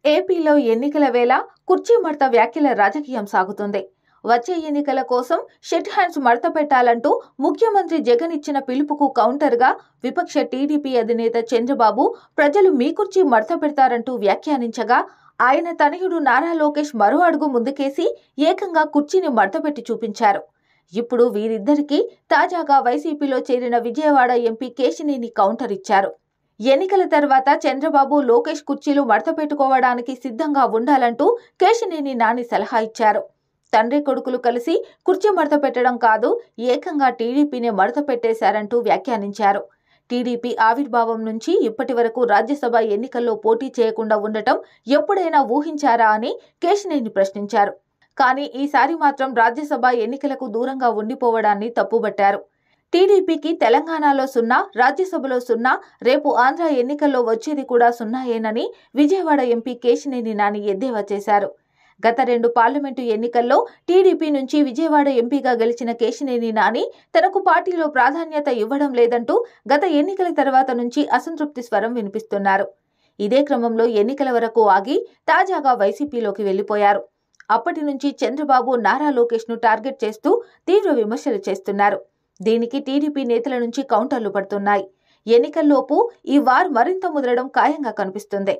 ఏపీలో ఎన్నికల వేళ కుర్చీ మడత వ్యాఖ్యల రాజకీయం సాగుతుంది. వచ్చే ఎన్నికల కోసం షెట్ హ్యాండ్స్ మడత పెట్టాలంటూ ముఖ్యమంత్రి జగన్ ఇచ్చిన పిలుపుకు కౌంటర్గా విపక్ష టీడీపీ అధినేత చంద్రబాబు ప్రజలు మీ కుర్చీ మడత పెడతారంటూ వ్యాఖ్యానించగా, ఆయన తనయుడు నారా లోకేష్ మరో అడుగు ముందుకేసి ఏకంగా కుర్చీని మడతపెట్టి చూపించారు. ఇప్పుడు వీరిద్దరికీ తాజాగా వైసీపీలో చేరిన విజయవాడ ఎంపీ కేశినేని కౌంటర్ ఇచ్చారు. ఎన్నికల తర్వాత చంద్రబాబు, లోకేష్ కుర్చీలు మడత పెట్టుకోవడానికి సిద్ధంగా ఉండాలంటూ కేశినేని నాని సలహా ఇచ్చారు. తండ్రి కొడుకులు కలిసి కుర్చీ మడత పెట్టడం కాదు, ఏకంగా టీడీపీనే మడత పెట్టేశారంటూ వ్యాఖ్యానించారు. టీడీపీ ఆవిర్భావం నుంచి ఇప్పటి వరకు రాజ్యసభ ఎన్నికల్లో పోటీ చేయకుండా ఉండటం ఎప్పుడైనా ఊహించారా అని కేశినేని ప్రశ్నించారు. కానీ ఈసారి మాత్రం రాజ్యసభ ఎన్నికలకు దూరంగా ఉండిపోవడాన్ని తప్పుబట్టారు. టీడీపీకి తెలంగాణలో 0, రాజ్యసభలో 0, రేపు ఆంధ్ర ఎన్నికల్లో వచ్చేది కూడా 0ఏనని విజయవాడ ఎంపీ కేశినేని నాని ఎద్దేవా చేశారు. గత 2 పార్లమెంటు ఎన్నికల్లో టీడీపీ నుంచి విజయవాడ ఎంపీగా గెలిచిన కేశినేని నాని తనకు పార్టీలో ప్రాధాన్యత ఇవ్వడం లేదంటూ గత ఎన్నికల తర్వాత నుంచి అసంతృప్తి స్వరం వినిపిస్తున్నారు. ఇదే క్రమంలో ఎన్నికల వరకు ఆగి తాజాగా వైసీపీలోకి వెళ్లిపోయారు. అప్పటి నుంచి చంద్రబాబు, నారా లోకేష్ను టార్గెట్ చేస్తూ తీవ్ర విమర్శలు చేస్తున్నారు. దీనికి టీడీపీ నేతల నుంచి కౌంటర్లు పడుతున్నాయి. ఎన్నికల్లోపు ఈ వార్ మరింత ముదరడం ఖాయంగా కనిపిస్తుంది.